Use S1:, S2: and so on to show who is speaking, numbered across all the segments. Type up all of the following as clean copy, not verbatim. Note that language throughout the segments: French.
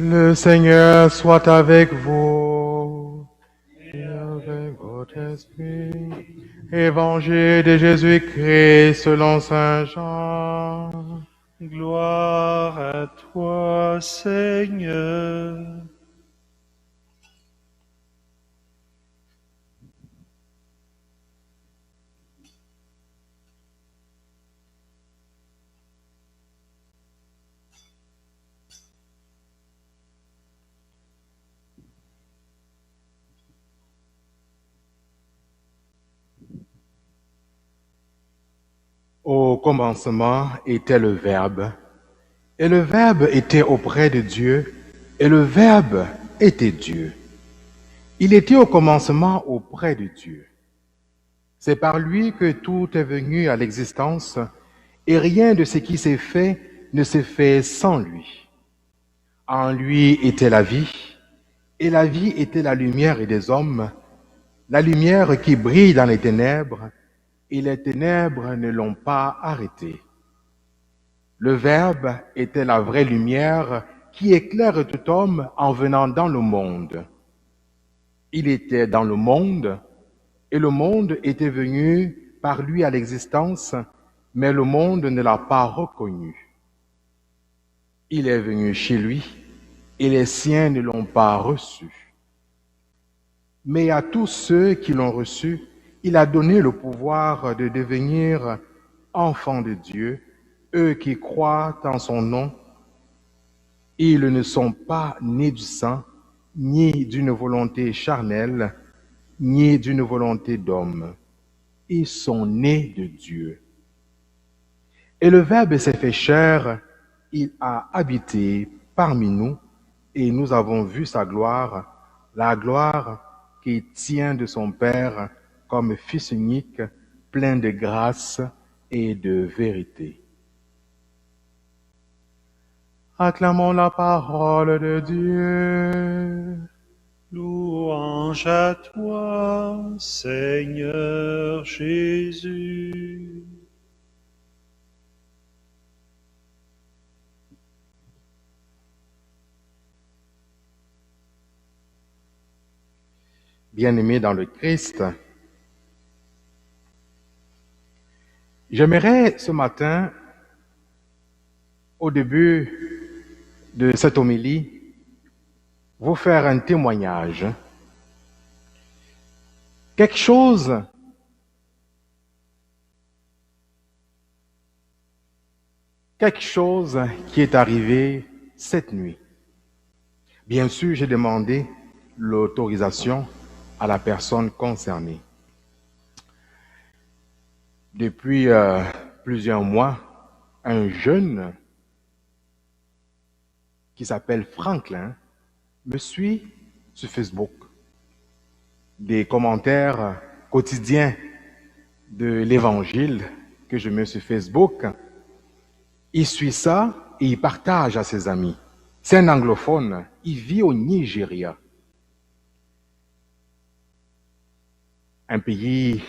S1: Le Seigneur soit avec vous et avec votre esprit. Évangile de Jésus-Christ selon Saint Jean.
S2: Gloire à toi, Seigneur.
S1: Au commencement était le Verbe, et le Verbe était auprès de Dieu, et le Verbe était Dieu. Il était au commencement auprès de Dieu. C'est par lui que tout est venu à l'existence, et rien de ce qui s'est fait ne s'est fait sans lui. En lui était la vie, et la vie était la lumière des hommes, la lumière qui brille dans les ténèbres, et les ténèbres ne l'ont pas arrêté. Le Verbe était la vraie lumière qui éclaire tout homme en venant dans le monde. Il était dans le monde, et le monde était venu par lui à l'existence, mais le monde ne l'a pas reconnu. Il est venu chez lui, et les siens ne l'ont pas reçu. Mais à tous ceux qui l'ont reçu, il a donné le pouvoir de devenir enfants de Dieu, eux qui croient en son nom. Ils ne sont pas nés du sang, ni d'une volonté charnelle, ni d'une volonté d'homme. Ils sont nés de Dieu. Et le Verbe s'est fait chair, il a habité parmi nous, et nous avons vu sa gloire, la gloire qui tient de son Père comme Fils unique, plein de grâce et de vérité. Acclamons la parole de Dieu.
S2: Louange à toi, Seigneur Jésus.
S1: Bien-aimés dans le Christ, j'aimerais ce matin, au début de cette homélie, vous faire un témoignage. Quelque chose qui est arrivé cette nuit. Bien sûr, j'ai demandé l'autorisation à la personne concernée. Depuis plusieurs mois, un jeune qui s'appelle Franklin me suit sur Facebook. Des commentaires quotidiens de l'Évangile que je mets sur Facebook. Il suit ça et il partage à ses amis. C'est un anglophone, il vit au Nigeria, un pays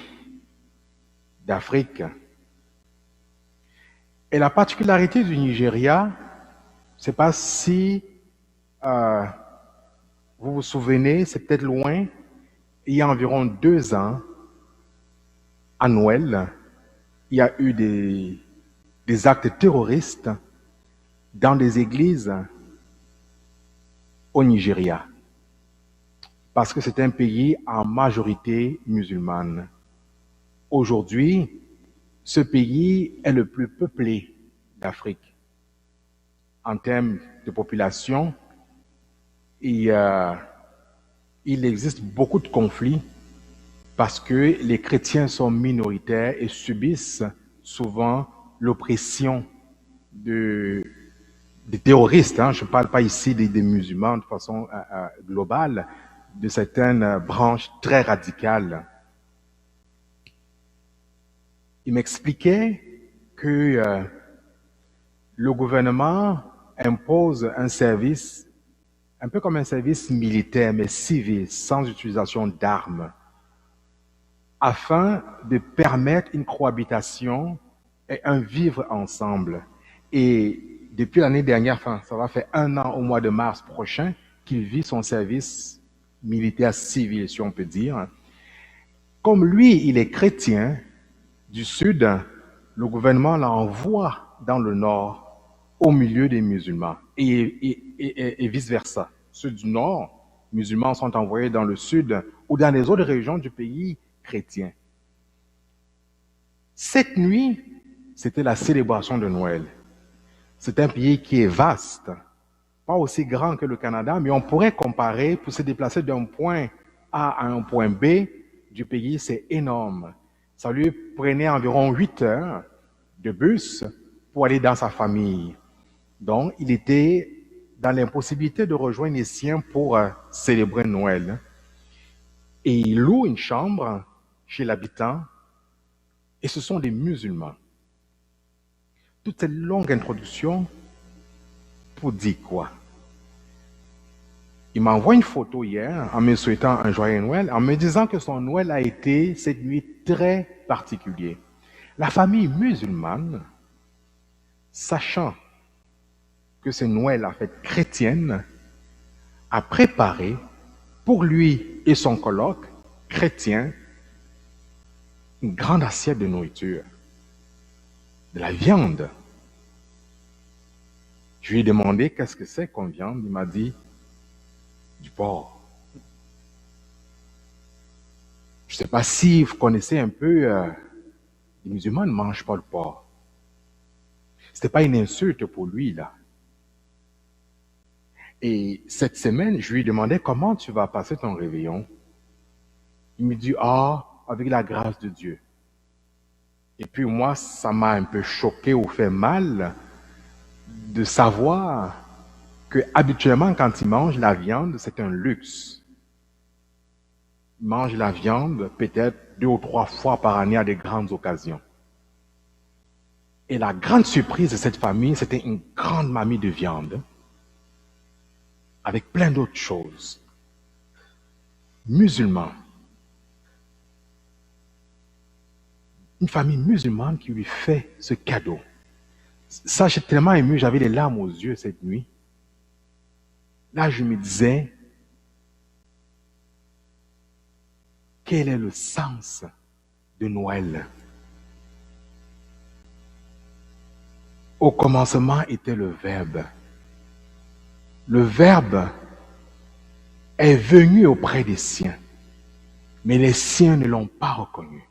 S1: d'Afrique. Et la particularité du Nigeria, c'est pas si vous vous souvenez, c'est peut-être loin, il y a environ 2 ans, à Noël, il y a eu des actes terroristes dans des églises au Nigeria, parce que c'est un pays en majorité musulmane. Aujourd'hui, ce pays est le plus peuplé d'Afrique. En termes de population, il existe beaucoup de conflits parce que les chrétiens sont minoritaires et subissent souvent l'oppression des terroristes. Je ne parle pas ici des musulmans de façon globale, de certaines branches très radicales. Il m'expliquait que le gouvernement impose un service, un peu comme un service militaire, mais civil, sans utilisation d'armes, afin de permettre une cohabitation et un vivre ensemble. Et depuis l'année dernière, enfin, ça va faire 1 an au mois de mars prochain, qu'il vit son service militaire civil, si on peut dire. Comme lui, il est chrétien du Sud, le gouvernement l'envoie dans le Nord, au milieu des musulmans, et vice-versa. Ceux du Nord, musulmans, sont envoyés dans le Sud ou dans les autres régions du pays chrétien. Cette nuit, c'était la célébration de Noël. C'est un pays qui est vaste, pas aussi grand que le Canada, mais on pourrait comparer, pour se déplacer d'un point A à un point B du pays, c'est énorme. Ça lui prenait environ 8 heures de bus pour aller dans sa famille. Donc, il était dans l'impossibilité de rejoindre les siens pour célébrer Noël. Et il loue une chambre chez l'habitant, et ce sont des musulmans. Toute cette longue introduction pour dire quoi? Il m'envoie une photo hier en me souhaitant un joyeux Noël, en me disant que son Noël a été cette nuit très particulier. La famille musulmane, sachant que c'est Noël en fait chrétienne, a préparé pour lui et son coloc chrétien une grande assiette de nourriture, de la viande. Je lui ai demandé qu'est-ce que c'est comme viande. Il m'a dit du porc. Je ne sais pas si vous connaissez un peu, les musulmans ne mangent pas le porc. Ce n'était pas une insulte pour lui, là. Et cette semaine, je lui demandais comment tu vas passer ton réveillon. Il me dit, avec la grâce de Dieu. Et puis moi, ça m'a un peu choqué ou fait mal de savoir que habituellement, quand il mange la viande, c'est un luxe. Il mange la viande peut-être 2 ou 3 fois par année à des grandes occasions. Et la grande surprise de cette famille, c'était une grande mamie de viande, avec plein d'autres choses. Musulmans. Une famille musulmane qui lui fait ce cadeau. Ça, j'ai tellement ému, j'avais les larmes aux yeux cette nuit. Là, je me disais, quel est le sens de Noël? Au commencement était le Verbe. Le Verbe est venu auprès des siens, mais les siens ne l'ont pas reconnu.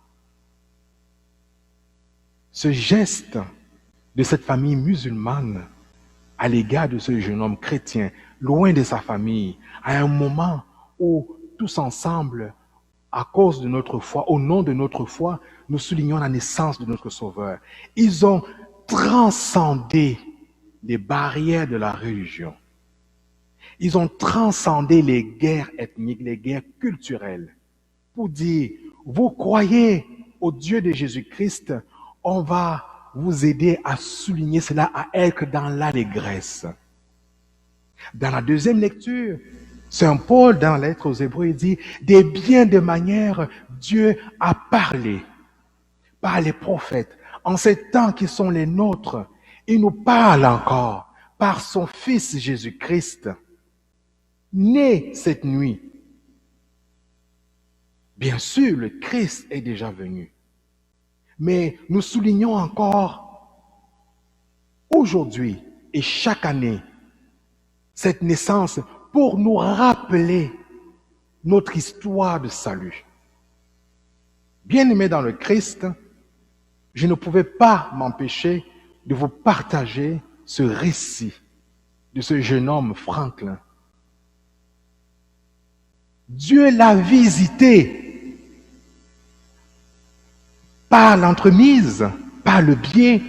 S1: Ce geste de cette famille musulmane à l'égard de ce jeune homme chrétien, loin de sa famille, à un moment où tous ensemble, à cause de notre foi, au nom de notre foi, nous soulignons la naissance de notre Sauveur. Ils ont transcendé les barrières de la religion. Ils ont transcendé les guerres ethniques, les guerres culturelles, pour dire, vous croyez au Dieu de Jésus-Christ, on va vous aider à souligner cela, à être dans l'allégresse. Dans la deuxième lecture, Saint Paul, dans la lettre aux Hébreux, il dit, des biens de manière, Dieu a parlé par les prophètes. En ces temps qui sont les nôtres, il nous parle encore par son Fils Jésus-Christ, né cette nuit. Bien sûr, le Christ est déjà venu. Mais nous soulignons encore aujourd'hui et chaque année cette naissance pour nous rappeler notre histoire de salut. Bien-aimés dans le Christ, je ne pouvais pas m'empêcher de vous partager ce récit de ce jeune homme Franklin. Dieu l'a visité par l'entremise, par le biais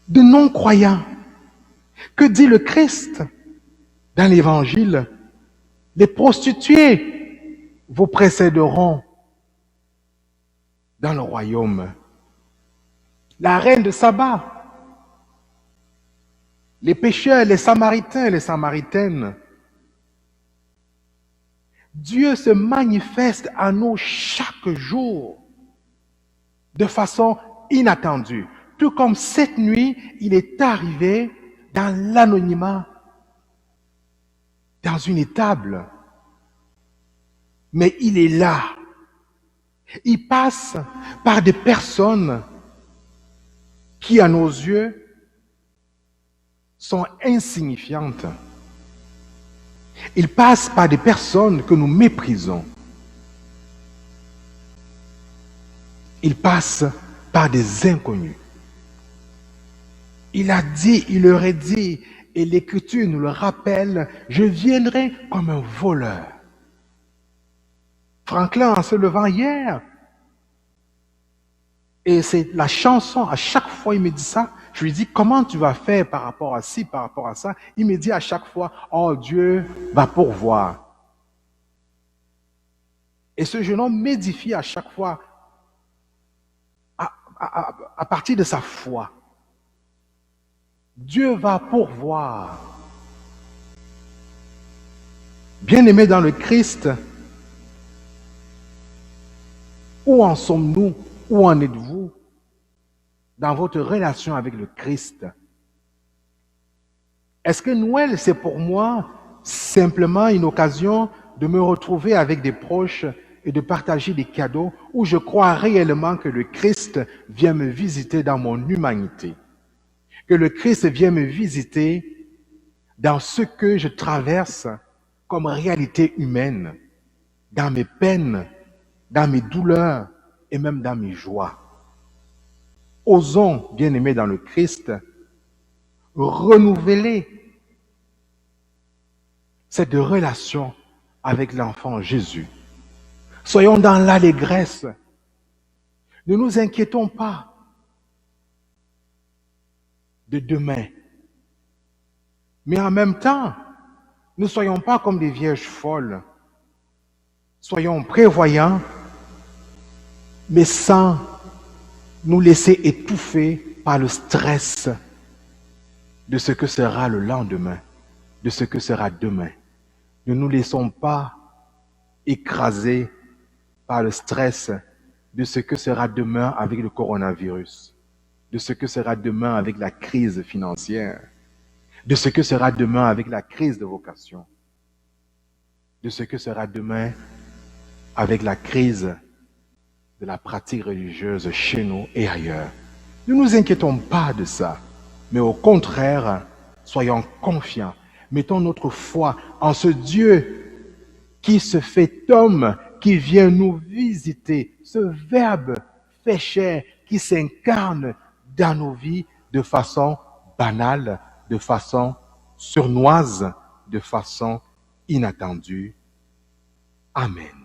S1: de non-croyants. Que dit le Christ dans l'Évangile? Les prostituées vous précéderont dans le royaume. La reine de Saba, les pécheurs, les Samaritains, les Samaritaines. Dieu se manifeste à nous chaque jour de façon inattendue. tout comme cette nuit, il est arrivé dans l'anonymat, dans une étable. Mais il est là. Il passe par des personnes qui, à nos yeux, sont insignifiantes. Il passe par des personnes que nous méprisons. Il passe par des inconnus. Il leur a dit, et l'Écriture nous le rappelle, je viendrai comme un voleur. Franklin, en se levant hier, et c'est la chanson, à chaque fois il me dit ça, je lui dis, comment tu vas faire par rapport à ci, par rapport à ça? Il me dit à chaque fois, oh Dieu va pourvoir. Et ce jeune homme m'édifie à chaque fois à partir de sa foi. Dieu va pourvoir. Bien-aimés dans le Christ, où en sommes-nous? Où en êtes-vous dans votre relation avec le Christ? Est-ce que Noël, c'est pour moi simplement une occasion de me retrouver avec des proches et de partager des cadeaux, où je crois réellement que le Christ vient me visiter dans mon humanité, que le Christ vient me visiter dans ce que je traverse comme réalité humaine, dans mes peines, dans mes douleurs et même dans mes joies. Osons, bien-aimés dans le Christ, renouveler cette relation avec l'enfant Jésus. Soyons dans l'allégresse. Ne nous inquiétons pas de demain. Mais en même temps, ne soyons pas comme des vierges folles. Soyons prévoyants, mais sans nous laisser étouffer par le stress de ce que sera le lendemain, de ce que sera demain. Ne nous laissons pas écraser par le stress de ce que sera demain avec le coronavirus, de ce que sera demain avec la crise financière, de ce que sera demain avec la crise de vocation, de ce que sera demain avec la crise de la pratique religieuse chez nous et ailleurs. Ne nous inquiétons pas de ça, mais au contraire, soyons confiants. Mettons notre foi en ce Dieu qui se fait homme, qui vient nous visiter, ce Verbe fait chair, qui s'incarne dans nos vies de façon banale, de façon sournoise, de façon inattendue. Amen.